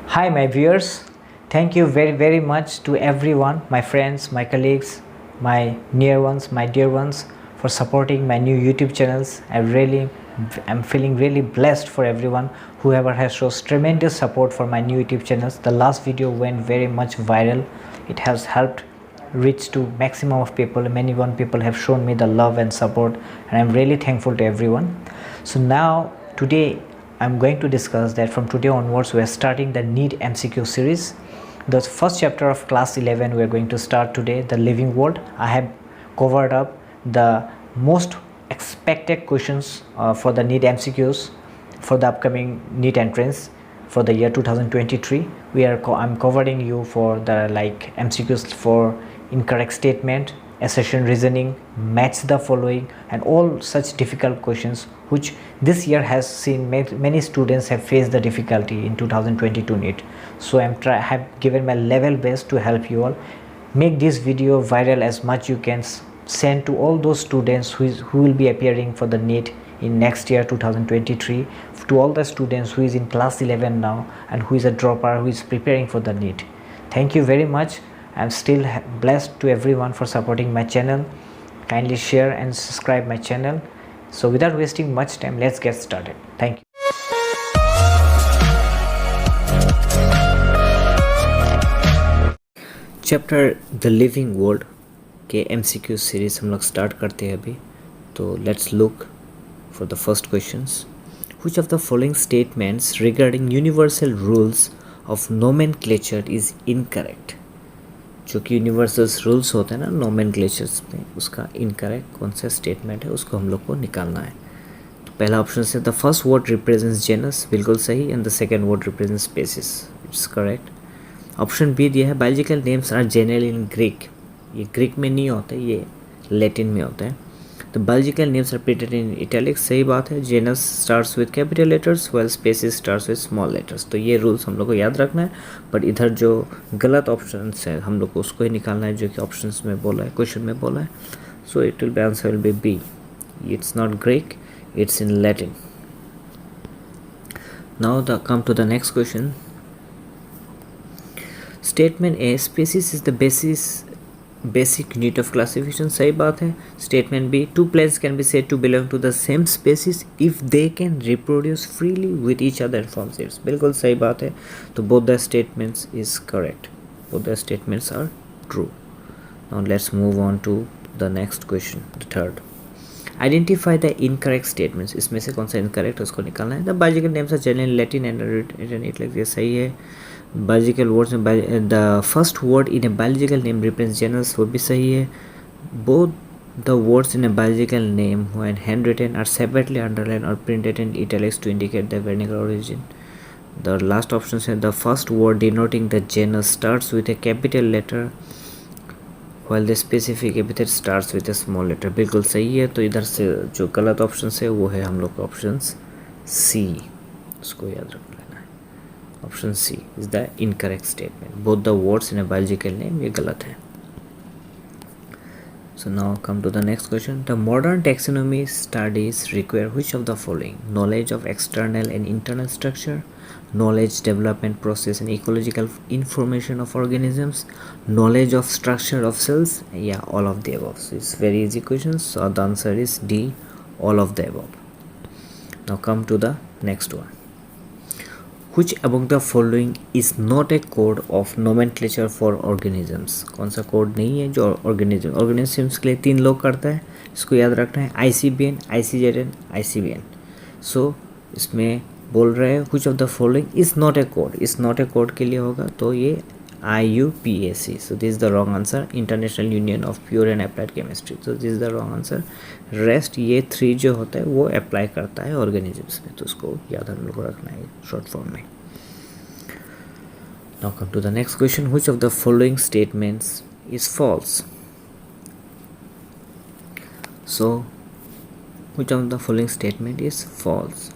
Hi, my viewers. Thank you very much to everyone, my friends, my colleagues, my near ones, my dear ones, for supporting my new YouTube channels. I'm feeling really blessed for everyone whoever has shown tremendous support for my new YouTube channels. The last video went very much viral. It has helped reach to maximum of people. Many people have shown me the love and support, and I'm really thankful to everyone. So now today I'm going to discuss that from today onwards we are starting the NEET MCQ series. The first chapter of class 11 we are going to start today, the living world. I have covered up the most expected questions for the NEET MCQs for the upcoming NEET entrance for the year 2023. I'm covering you for the MCQs for incorrect statement, assertion reasoning, match the following, and all such difficult questions which this year has seen many students have faced the difficulty in 2022 NEET. So I have given my level best to help you all. Make this video viral as much you can, send to all those students who will be appearing for the NEET in next year 2023, to all the students who is in class 11 now and who is a dropper who is preparing for the NEET. Thank you very much. I'm still blessed to everyone for supporting my channel. Kindly share and subscribe my channel. So without wasting much time, let's get started. Thank you. Chapter the living world के MCQ series हम लोग start करते हैं अभी. तो let's look for the first questions. Which of the following statements regarding universal rules of nomenclature is incorrect? जो कि universal rules होते हैं ना नोमेनक्लेचर्स में, उसका इनकरेक्ट कौन सा स्टेटमेंट है उसको हम लोग को निकालना है. तो पहला ऑप्शन है the first word represents genus, बिल्कुल सही, and the second word represents species, it's correct. Option B दिया है biological names are generally in Greek, ये ग्रीक में नहीं होता, ये लैटिन में होता है. The biological names are printed in italics, सही बात है. Genus starts with capital letters while species starts with small letters. तो ये रूल्स हम लोग को याद रखना है. बट इधर जो गलत ऑप्शंस है हम लोग को उसको ही निकालना है जो कि ऑप्शंस में बोला है, क्वेश्चन में बोला है. So it will be answer will be B. It's not Greek, it's in Latin. Now the come to the next question. Statement A species is the basic unit of classification, सही बात है. Statement B two plants can be said to belong to the same species if they can reproduce freely with each other from seeds, बिल्कुल सही बात है. तो both the statements is correct, both the statements are true. Now let's move on to the next question, the third. Identify the incorrect statements, इसमें से कौन सा incorrect उसको निकालना है. The biological names are generally Latin and written it like this, सही है. Biological words में the first word in a biological name represents genus, वो भी सही है. Both the words in a biological name when handwritten are separately underlined or printed in italics to indicate the vernacular origin. The last option है the first word denoting the genus starts with a capital letter while the specific epithet starts with a small letter, बिल्कुल सही है. तो इधर से जो गलत option है वो है हम लोग का ऑप्शन सी, उसको याद रखना. Option C is the incorrect statement. Both the words in a biological name, ये गलत है. So now come to the next question. The modern taxonomy studies require which of the following? Knowledge of external and internal structure, knowledge development process and ecological information of organisms, knowledge of structure of cells, yeah, all of the above. So it's very easy questions. So the answer is D, all of the above. Now come to the next one. Which among the following is not a code of nomenclature for organisms? कौन सा code नहीं है जो organisms के लिए 3 लोग करता है, इसको याद रखना है. ICBN, ICZN, ICBN. सो इसमें बोल रहे हैं which of the following is not a code. इस not a code के लिए होगा तो ये IUPAC. So this is the wrong answer. International Union of Pure and Applied Chemistry. So this is the wrong answer. Rest ये 3 जो होता है वो अप्लाई करता है ऑर्गेनिजम्स में, तो उसको याद हम लोग को रखना है शॉर्ट फॉर्म में. Now come to the next question. Which of the following statements is false? So which of the following statement is false?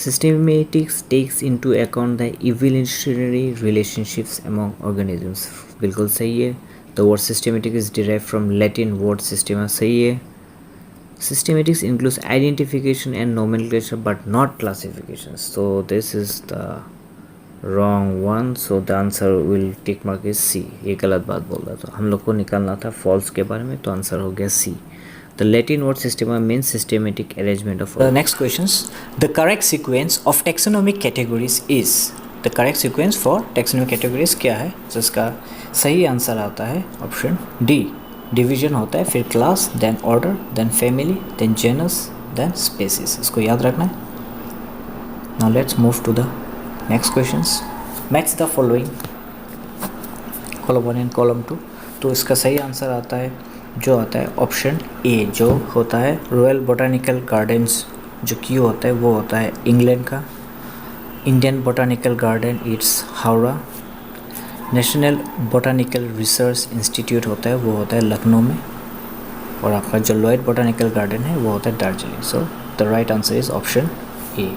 Systematics takes into account the evolutionary relationships among organisms, बिल्कुल सही है. The word systematic is derived from Latin word systema, सही है. Systematics includes identification and nomenclature but not classification. So this is the wrong one, so the answer will tick mark is C. ये गलत बात बोल रहा था, हम लोग को निकालना था false के बारे में, तो आंसर हो गया C. The Latin word system means systematic arrangement of. The next questions. The correct sequence of taxonomic categories is. The correct sequence for taxonomic categories क्या है? तो इसका सही आंसर आता है ऑप्शन डी. डिवीजन होता है, फिर class, then order, then family, then genus, then species. इसको याद रखना है. Now let's move to the next questions. Match the following column 1 and column 2. तो इसका सही आंसर आता है, जो आता है ऑप्शन ए, जो होता है रॉयल बोटानिकल गार्डन्स. जो क्यू होता है वो होता है इंग्लैंड का. Indian botanical garden it's Howrah. National botanical research institute होता है वो होता है लखनऊ में. और आपका जो लॉयड बोटानिकल गार्डन है वो होता है Darjeeling. So the right answer is option A.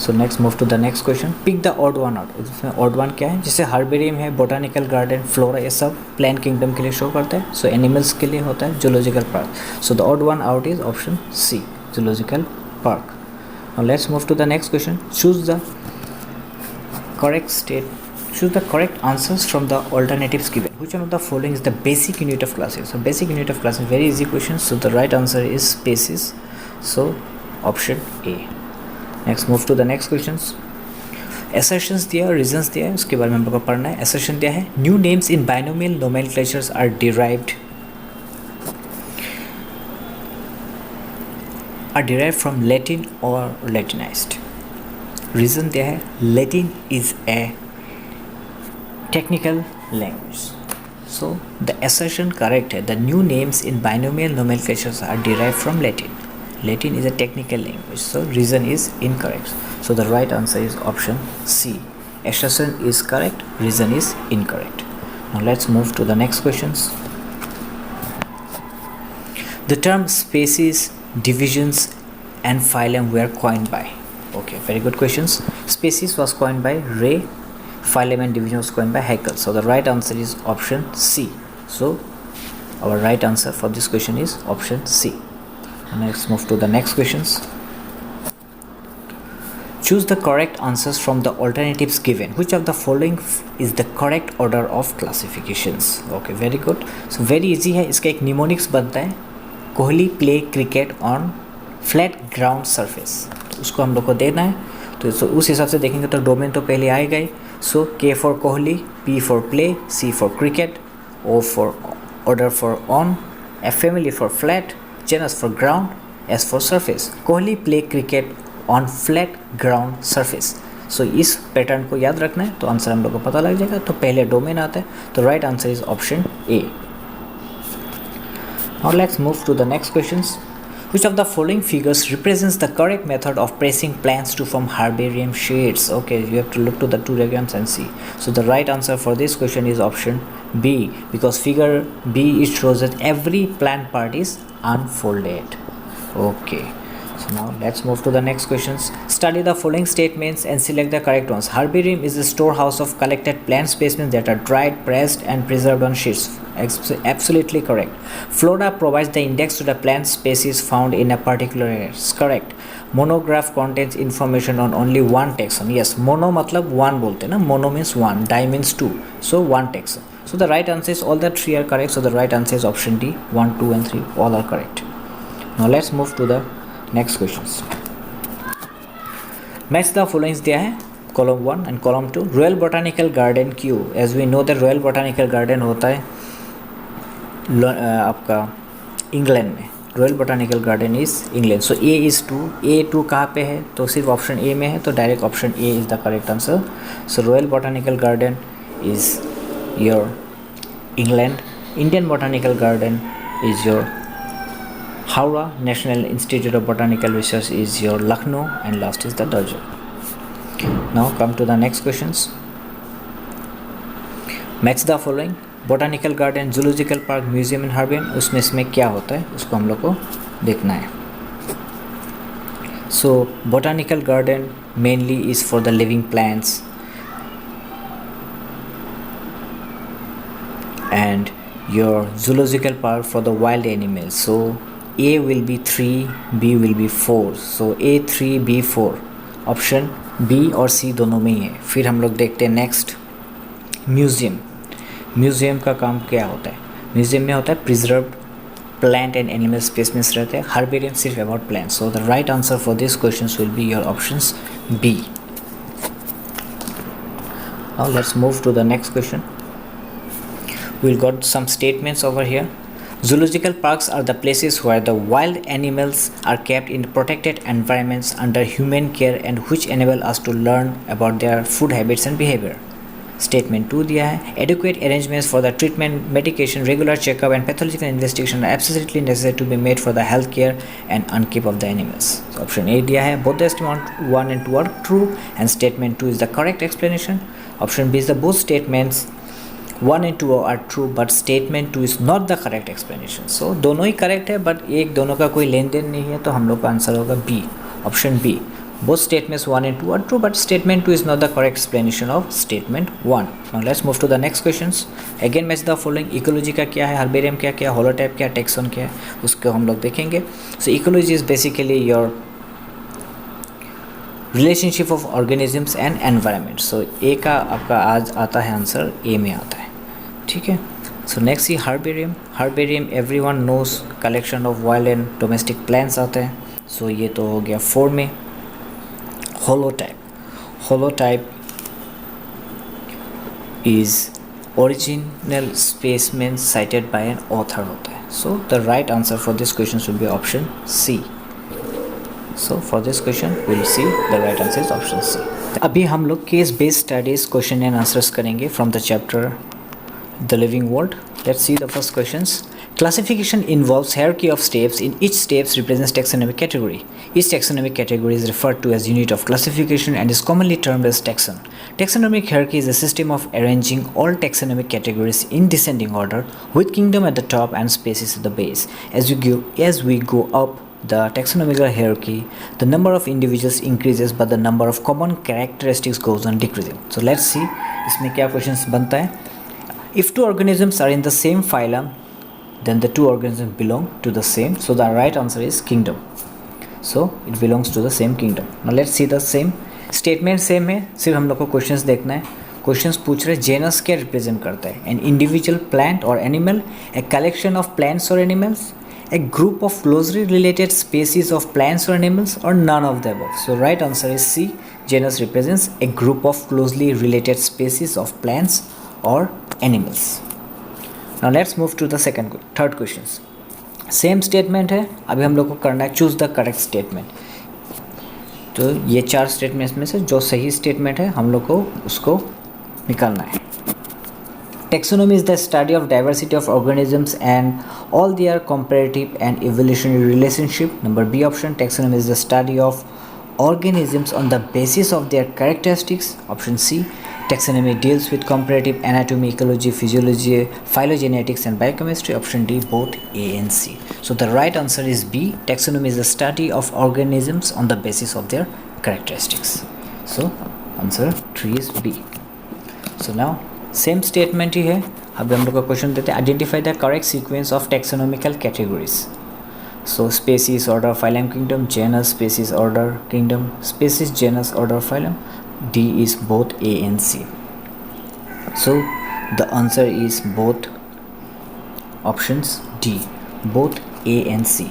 So next move to the next question. Pick the odd one out. इसमें ऑड वन क्या है? जैसे हार्बेरियम है, बोटानिकल गार्डन, फ्लोरा, ये सब प्लांट किंगडम के लिए शो करता है. सो एनिमल्स के लिए होता है zoological park. So the odd one out is option C, zoological park. Now let's move to the next question. Choose the correct answers from the alternatives given. Which one of the following is the basic unit of classes? So basic unit of classes, very easy question. So the right answer is species. So option A. Next move to the next questions. Assertions दिया, reasons दिया है, उसके बारे में हम लोग को पढ़ना है. Assertion दिया है, new names in binomial nomenclatures are derived from Latin or Latinized. Reason दिया है, Latin is a technical language. So the assertion correct है, the new names in binomial nomenclatures are derived from Latin. Latin is a technical language, so reason is incorrect. So the right answer is option C. Assertion is correct, reason is incorrect. Now let's move to the next questions. The term species, divisions and phylum were coined by. Okay, very good questions. Species was coined by Ray. Phylum and division was coined by Haeckel. So the right answer is option C. So our right answer for this question is option C. And let's move to the next questions. Choose the correct answers from the alternatives given. Which of the following is the correct order of classifications? Okay, very good. So very easy है. इसका एक mnemonics बनता है, Kohli play cricket on flat ground surface. तो उसको हम लोग को देना है. तो उस हिसाब से देखेंगे तो डोमेन तो पहले आएगा ही. So K for Kohli, P for play, C for cricket, O for order for on, F family for flat, genus for ground, S for surface. Kohli play cricket on flat ground surface. So इस pattern को याद रखना है, तो answer हम लोग को पता लग जाएगा. तो पहले डोमेन आता है, तो right answer is option A. Now let's move to the next questions. Which of the following figures represents the correct method of pressing plants to form herbarium shades? Okay, you have to look to the two diagrams and see. So the right answer for this question is option B, because figure B it shows that every plant part is unfolded. Okay, so now let's move to the next questions. Study the following statements and select the correct ones. Herbarium is a storehouse of collected plant specimens that are dried, pressed and preserved on sheets. Absolutely correct. Flora provides the index to the plant species found in a particular area. Correct. Monograph contains information on only one taxon. Yes, mono मतलब one बोलते हैं ना, mono means one, di means two, so one taxon. So the right answer is all the three are correct. So the right answer is option D. 1, 2 and 3 all are correct. Now let's move to the next questions. Match the following दिया है, column 1 and column 2. Royal Botanical Garden Q. As we know that Royal Botanical Garden होता है आपका England में. Royal botanical garden is England. So A is 2. A2 कहाँ पे है? तो सिर्फ ऑप्शन ए में है, तो direct option A is the correct answer. So royal botanical garden is your England. Indian botanical garden is your Howrah. National institute of botanical research is your Lucknow. And last is the Darjeeling. Now come to the next questions. Match the following. Botanical garden, zoological park, museum and herbarium, उसमें इसमें क्या होता है उसको हम लोग को देखना है. So botanical garden mainly is for the living plants and your zoological park for the wild animals. So A will be 3, B will be 4. So A 3 B 4. Option B और सी दोनों में ही है। फिर हम लोग देखते हैं नेक्स्ट म्यूज़ियम। म्यूज़ियम का काम क्या होता है? म्यूज़ियम में होता है preserve plant and animal specimens रहते हैं। हर्बेरियम सिर्फ about plant. So the right answer for this question will be your options B. Now let's move to the next question. We'll got some statements over here. Zoological parks are the places where the wild animals are kept in protected environments under human care and which enable us to learn about their food habits and behavior. Statement 2 दिया है adequate arrangements for the treatment, medication, regular checkup and pathological investigation are absolutely necessary to be made for the health care and upkeep of the animals. So option A दिया है both the statement 1 and 2 are true and statement 2 is the correct explanation. Option B is the both statements 1 and 2 are true but statement 2 is not the correct explanation. So दोनों ही correct है but एक दोनों का कोई लेन then नहीं है, तो हम लोग का आंसर होगा B. Option B. Both statements 1 and 2 are true but statement 2 is not the correct explanation of statement 1. Now let's move to the next questions. Again match the following. Ecology का क्या है, herbarium क्या क्या, holotype क्या, taxon क्या है, उसको हम लोग देखेंगे. So ecology is basically your relationship of organisms and environment. So A का आपका आज आता है आंसर, A में आता है, ठीक है. So next is herbarium. Herbarium everyone knows collection of wild and domestic plants आते हैं. So ये तो हो गया 4 में. Holotype is original specimen cited by an author होता है. So the right answer for this question should be option C. So for this question we will see the right answer is option C. अभी हम लोग case based studies question and answers करेंगे from the chapter the living world. Let's see the first questions. Classification involves hierarchy of steps. In each steps represents taxonomic category. Each taxonomic category is referred to as unit of classification and is commonly termed as taxon. Taxonomic hierarchy is a system of arranging all taxonomic categories in descending order with kingdom at the top and species at the base. As we go up the taxonomical hierarchy, the number of individuals increases but the number of common characteristics goes on decreasing. So let's see इसमें क्या questions बनता है. If two organisms are in the same phylum, then the two organisms belong to the same. So the right answer is kingdom. So it belongs to the same kingdom. Now let's see the same statement. same है, सिर्फ हम लोग को questions देखना है. Questions पूछ रहे genus क्या represent करता है? An individual plant or animal, a collection of plants or animals, a group of closely related species of plants or animals, or none of the above. So right answer is C. Genus represents a group of closely related species of plants or animals. Now let's move to the third questions. Same statement है, अभी हम लोग को करना है choose the correct statement. तो ये 4 statements में से जो सही स्टेटमेंट है हम लोग को उसको निकालना है. Taxonomy is the study of diversity of organisms and all their comparative and evolutionary relationship. Number B option. Taxonomy is the study of organisms on the basis of their characteristics. Option C. Taxonomy deals with comparative anatomy, ecology, physiology, phylogenetics and biochemistry. Option D, both A and C. So the right answer is B. Taxonomy is the study of organisms on the basis of their characteristics. So answer 3 is B. So now same statement ही है. अभी हम लोग का question देते हैं identify the correct sequence of taxonomical categories. So species, order, phylum, kingdom, genus, species, order, kingdom, species, genus, order, phylum. D is both A and C. So the answer is both options D, both A and C.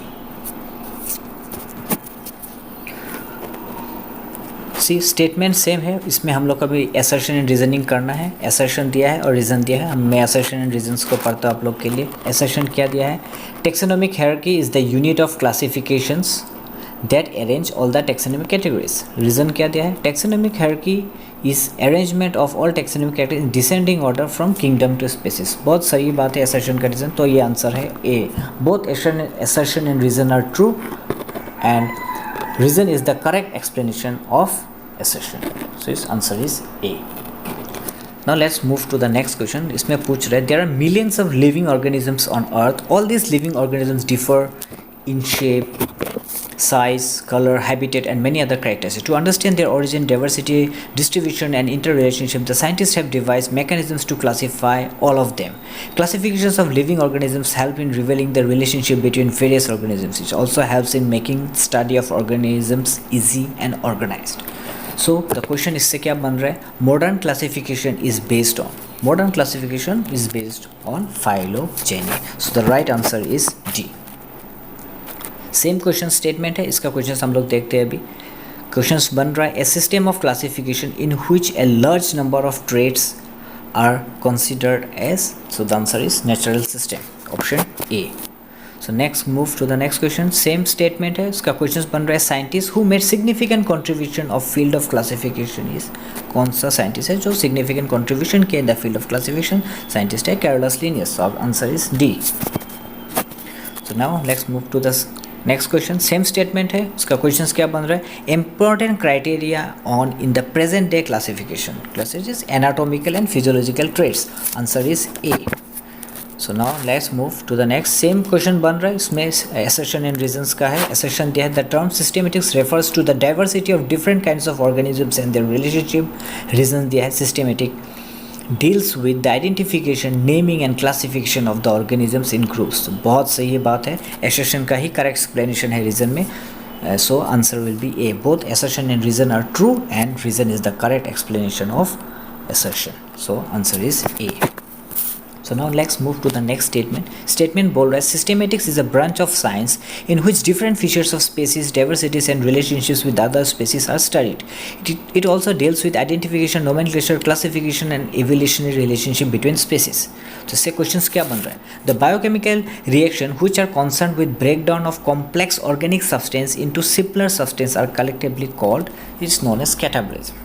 C statement same है, इसमें हम लोग का भी assertion and reasoning करना है. assertion दिया है और रीजन दिया है. मैं assertion एंड रीजन्स को पढ़ता हूँ आप लोग के लिए. assertion क्या दिया है? Taxonomic hierarchy is the unit of classifications that arrange all the taxonomic categories. Reason क्या दिया है? Taxonomic hierarchy is arrangement of all taxonomic categories in descending order from kingdom to species. बहुत सही बात है assertion का रीजन, तो ये आंसर है A. Both assertion and reason are true and reason is the correct explanation of assertion. So its answer is A. Now let's move to the next question. इसमें पूछ रहे there are millions of living organisms on earth. All these living organisms differ in shape, size, color, habitat and many other characteristics. To understand their origin, diversity, distribution and interrelationship, the scientists have devised mechanisms to classify all of them. Classifications of living organisms help in revealing the relationship between various organisms. It also helps in making study of organisms easy and organized. So the question इससे क्या बन रहा है, modern classification is based on phylogeny. So the right answer is D. Same question statement है, इसका question हम लोग देखते हैं अभी. क्वेश्चन बन रहा है, a system of classification in which a large number of trades are considered as. So the answer is natural system, option A. So next move to the next question. Same statement है, इसका question बन रहा है, scientist who made significant contribution of field of classification is. कौन सा scientist है जो significant contribution किया in the field of classification? Scientist है Carolus Linnaeus. So answer is D. So now let's move to the next question. Same statement है, इसका question क्या बन रहा है, important criteria on in the present day classification. Classification anatomical and physiological traits. Answer is A. So now let's move to the next. Same question बन रहा है, इसमें assertion एंड रीजंस का है. assertion दिया है, the term systematics refers to the diversity of different kinds of organisms and their relationship. Reason दिया है, systematic deals with the identification, naming and classification of the organisms in groups. तो बहुत सही बात है, assertion का ही correct explanation है reason में. So answer will be A. Both assertion and reason are true and reason is the correct explanation of assertion. So answer is A. So now let's move to the next statement. Statement बोल रहा है, systematics is a branch of science in which different features of species, diversities and relationships with other species are studied. It also deals with identification, nomenclature, classification and evolutionary relationship between species. तो इससे questions क्या बन रहा है? The biochemical reaction which are concerned with breakdown of complex organic substance into simpler substance are collectively called, it's known as catabolism.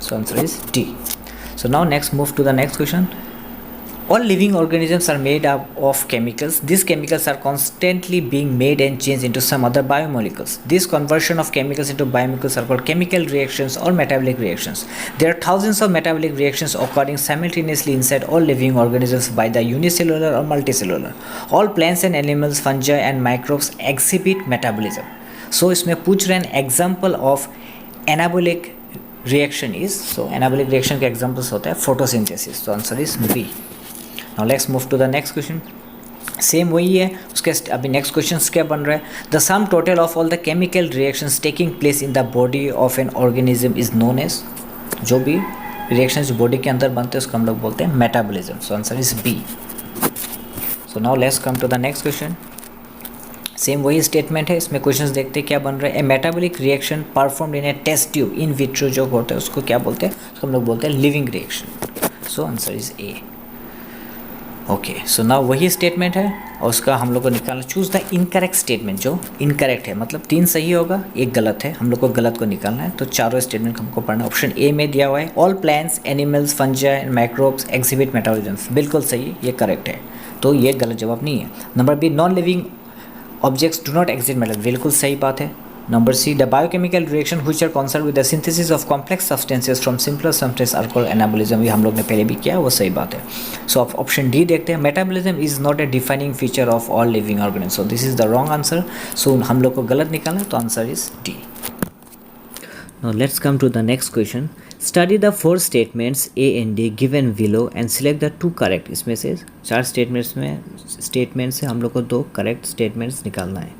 So answer is D. So now next move to the next question. All living organisms are made up of chemicals. These chemicals are constantly being made and changed into some other biomolecules. This conversion of chemicals into biomolecules are called chemical reactions or metabolic reactions. There are thousands of metabolic reactions occurring simultaneously inside all living organisms by the unicellular or multicellular. All plants and animals, fungi and microbes exhibit metabolism. So इसमें पूछ रहे हैं example of anabolic reaction is. So anabolic reaction के examples होता है photosynthesis. So answer is B. Now let's move to the next question. Same वही है, उसके अभी नेक्स्ट क्वेश्चन क्या बन रहा है, the sum total of all the chemical reactions taking place in the body of an organism is known as. जो भी रिएक्शंस बॉडी के अंदर बनते हैं उसको हम लोग बोलते हैं metabolism. So answer is B. So now let's come to the next question. Same वही स्टेटमेंट है, इसमें क्वेश्चंस देखते हैं क्या बन रहा है. A metabolic reaction performed in a test tube in vitro जो होता है उसको क्या बोलते हैं, उसको हम लोग बोलते हैं living reaction. So answer is A. Okay, so now वही स्टेटमेंट है और उसका हम लोग को निकालना, चूज़ द इनकरेक्ट स्टेटमेंट. जो इनकरेक्ट है मतलब 3 सही होगा, 1 गलत है, हम लोग को गलत को निकालना है. तो चारों स्टेटमेंट हमको पढ़ना. ऑप्शन ए में दिया हुआ है, all plants, animals, fungi and microbes exhibit metabolism. बिल्कुल सही, ये करेक्ट है, तो ये गलत जवाब नहीं है. Number B, non living objects do not exhibit metabolism. बिल्कुल सही बात है. Number C, the biochemical reaction which are concerned with the synthesis of complex substances from simpler substances are called anabolism. ये हम लोग ने पहले भी किया, वो सही बात है. So अब ऑप्शन डी देखते हैं, metabolism is not a defining feature of all living organism. So this is the wrong answer. सो हम लोग को गलत निकालना, तो answer is D. Now let's come to the next question. Study the 4 statements A and D given below and select the 2 correct. इसमें से 4 statements से हम लोग को 2 करेक्ट स्टेटमेंट्स निकालना है.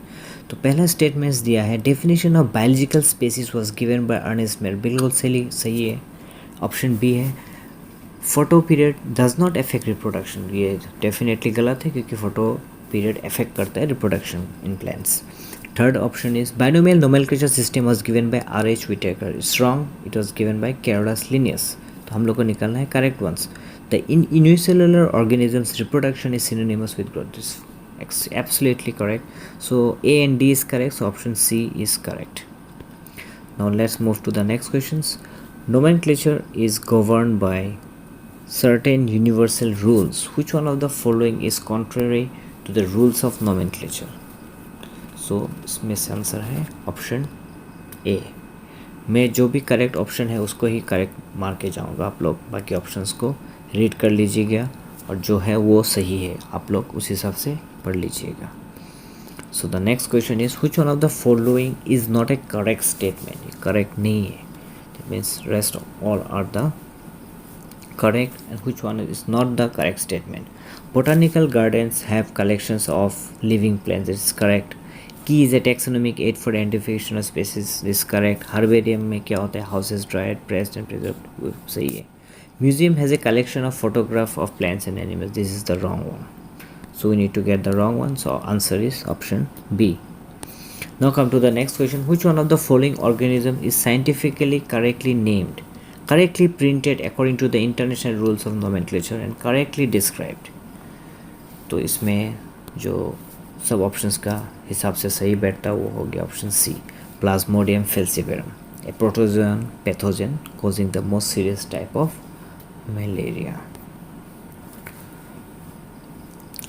तो पहला स्टेटमेंट्स दिया है, definition of biological species was given by Ernest Mayr. बिल्कुल सही है, ऑप्शन बी है. Photo period does not affect reproduction. ये डेफिनेटली गलत है क्योंकि फोटो पीरियड अफेक्ट करता है reproduction in plants. Third option is binomial nomenclature system was given by R.H. Whittaker. It's wrong, it was given by Carolus Linnaeus. तो हम लोग को निकालना है correct ones. The in unicellular organisms reproduction is synonymous with growth. Absolutely correct. So A and D is correct, so option C is correct. Now let's move to the next questions. Nomenclature is governed by certain universal rules. Which one of the following is contrary to the rules of nomenclature? So इसमें से answer है option A. मैं जो भी correct option है उसको ही correct मार के जाऊँगा. आप लोग बाकी ऑप्शंस को रीड कर लीजिएगा और जो है वो सही है, आप लोग उस हिसाब से पढ़ लीजिएगा. So the next question is, which one of the following is not a correct statement. ये करेक्ट नहीं है, that means rest all are the correct and which one is not the correct statement. Botanical gardens have collections of living plants. It is correct. Key is a taxonomic aid for identification of species, this correct. Herbarium में क्या होता है, houses dried pressed and preserved, सही है. Museum has a collection of photograph of plants and animals, this is the wrong one. So we need to get the wrong one, so answer is option B. Now come to the next question. Which one of the following organism is scientifically correctly named, correctly printed according to the international rules of nomenclature and correctly described? तो इसमें जो सब options का हिसाब से सही बैठता वो हो गया option C, Plasmodium falciparum, a protozoan pathogen causing the most serious type of malaria.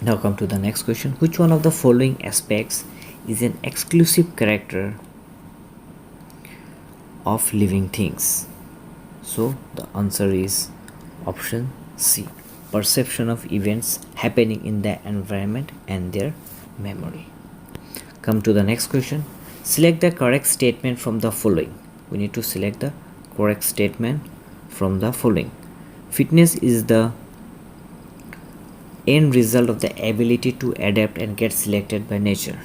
Now come to the next question. Which one of the following aspects is an exclusive character of living things? So the answer is option C, perception of events happening in the environment and their memory. Come to the next question. Select the correct statement from the following. We need to select the correct statement from the following. Fitness is the end result of the ability to adapt and get selected by nature.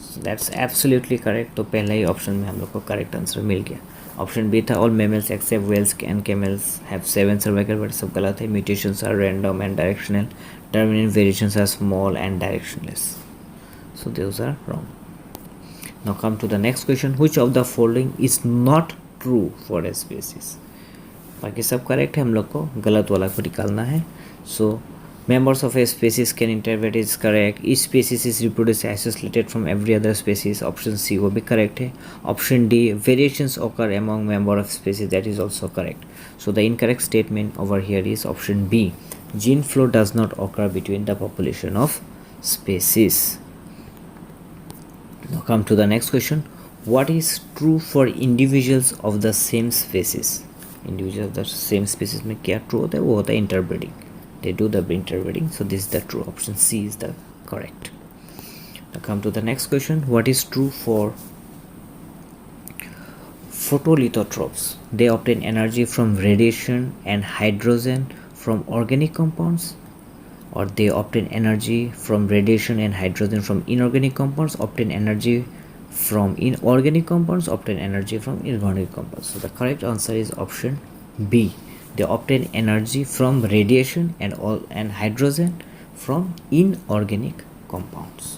So that's absolutely correct. तो पहला ही option में हम लोग को correct answer मिल गया. Option B था all mammals except whales and camels have 7 cervical, but सब गलत है. Mutations are random and directional, terminal variations are small and directionless, so those are wrong. Now come to the next question. Which of the following is not true for a species? बाकी सब correct है, हम लोग को गलत वाला को निकालना है. सो members of a species can interbreed is correct. Each species is reproduced isolated from every other species. Option C वो भी correct है. Option D, variations occur among member of species, that is also correct. So the incorrect statement over here is option B, gene flow does not occur between the population of species. Now come to the next question. What is true for individuals of the same species? Individuals of the same species में क्या true होता है, वो होता है interbreeding. They do the interbreeding, so this is the true. Option C is the correct. Now come to the next question. What is true for photolithotropes? They obtain energy from radiation and hydrogen from organic compounds, or they obtain energy from radiation and hydrogen from inorganic compounds, obtain energy from inorganic compounds, obtain energy from inorganic compounds. So the correct answer is option B. They obtain energy from radiation and hydrogen from inorganic compounds.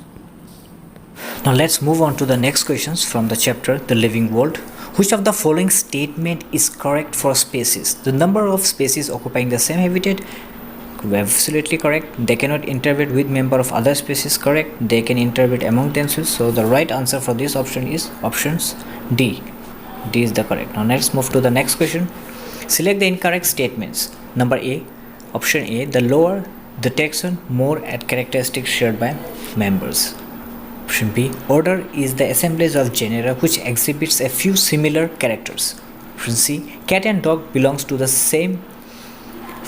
Now let's move on to the next questions from the chapter The Living World. Which of the following statement is correct for species? The number of species occupying the same habitat, absolutely correct. They cannot interbreed with member of other species, correct. They can interbreed among themselves, so the right answer for this option is options D. D is the correct. Now let's move to the next question. Select the incorrect statements. Number A, option A, the lower the taxon, more at characteristics shared by members. Option B, order is the assemblage of genera which exhibits a few similar characters. Option C, cat and dog belongs to the same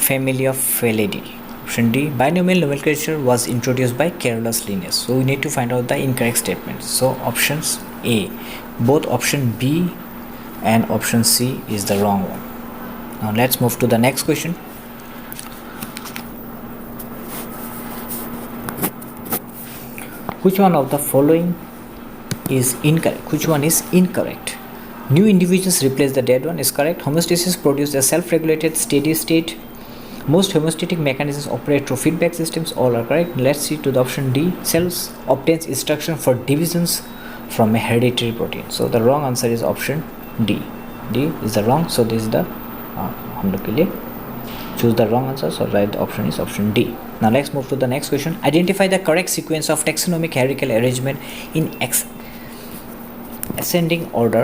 family of Felidae. Option D, binomial nomenclature was introduced by Carolus Linnaeus. So we need to find out the incorrect statements. So options A, both option B and option C is the wrong one. Now let's move to the next question. Which one of the following is incorrect? Which one is incorrect? New individuals replace the dead one is correct. Homeostasis produces a self-regulated steady state. Most homeostatic mechanisms operate through feedback systems. All are correct. Let's see to the option D. Cells obtains instruction for divisions from a hereditary protein. So the wrong answer is option D. D is the wrong. So this is the हम लोग के लिए choose the wrong answer, so right option is option D. Now let's move to the next question. Identify the correct sequence of taxonomic hierarchical arrangement in ascending order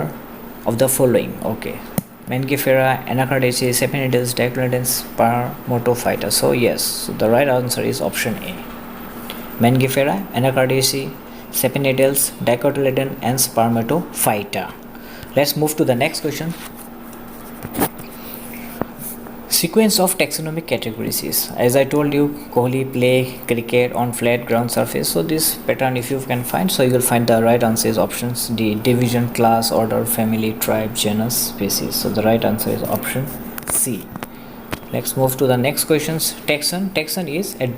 of the following. Okay, Mangifera, Anacardiaceae, Sapinidales, Dicotyledons, Spermatophyta. So yes, so the right answer is option A. Mangifera, Anacardiaceae, Sapinidales, Dicotyledon and Spermatophyta. Let's move to the next question. Sequence of taxonomic categories is, as I told you, Kohli, play, cricket, on flat ground surface. So this pattern if you can find, so you will find the right answer is options D, division, class, order, family, tribe, genus, species. So the right answer is option C. Let's move to the next questions. Taxon. Taxon is a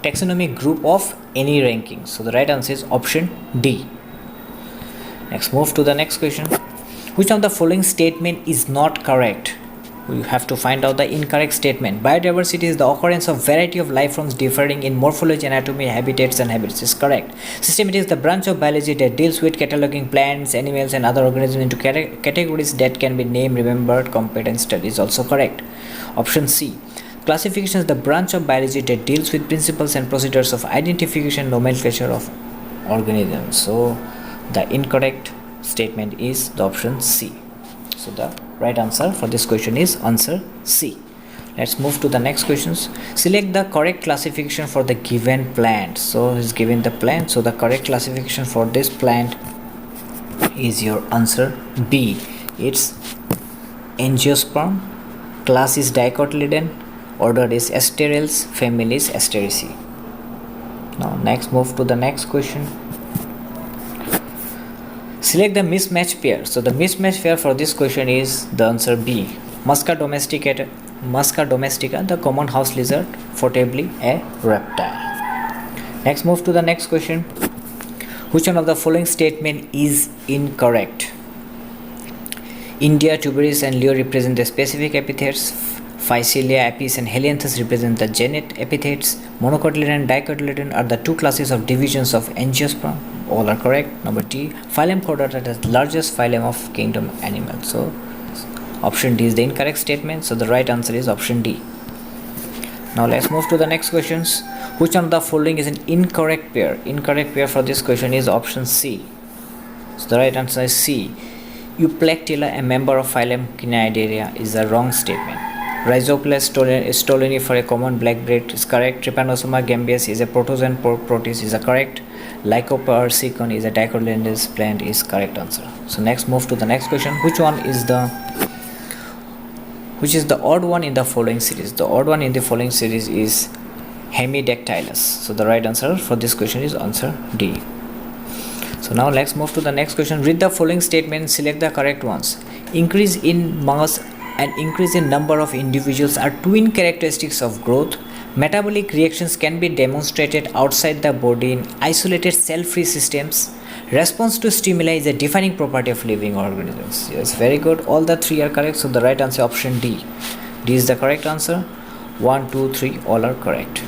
taxonomic group of any ranking. So the right answer is option D. Next, move to the next question. Which of the following statement is not correct? We have to find out the incorrect statement. Biodiversity is the occurrence of variety of life forms differing in morphology, anatomy, habitats and habits is correct. Systematic is the branch of biology that deals with cataloging plants, animals and other organisms into categories that can be named, remembered, compared and studied is also correct. Option C. Classification is the branch of biology that deals with principles and procedures of identification, nomenclature of organisms. So the incorrect statement is the option C. So the right answer for this question is answer C. Let's move to the next questions. Select the correct classification for the given plant. So he's given the plant, so the correct classification for this plant is your answer B. It's angiosperm, class is dicotyledon, order is Asterales, family is Asteraceae. Now next, move to the next question. Select the mismatch pair. So the mismatch pair for this question is the answer B. Musca domestica, the common house lizard, fortably a reptile. Next, move to the next question. Which one of the following statement is incorrect? India, tuberous and leo represent the specific epithets. Phycelia, apis and helianthus represent the genus epithets. Monocotyledon and dicotyledon are the two classes of divisions of angiosperm. All are correct. Number D. Phylum Chordata is the largest phylum of kingdom animal. So option D is the incorrect statement. So the right answer is option D. Now let's move to the next questions. Which one of the following is an incorrect pair? Incorrect pair for this question is option C. So the right answer is C. Euplectilla, a member of phylum Cnidaria, is a wrong statement. Rhizopus stoloni for a common blackbird is correct. Trypanosoma gambius is a protozoan proteus is a correct. Lycopersicon is a dicotyledonous plant is correct answer. So next, move to the next question. Which is the odd one in the following series? The odd one in the following series is Hemidactylus. So the right answer for this question is answer D. So now let's move to the next question. Read the following statement, select the correct ones. Increase in mass and increase in number of individuals are twin characteristics of growth. Metabolic reactions can be demonstrated outside the body in isolated cell-free systems. Response to stimuli is a defining property of living organisms. Yes, very good. All the three are correct. So the right answer option D. D is the correct answer. 1, 2, 3, all are correct.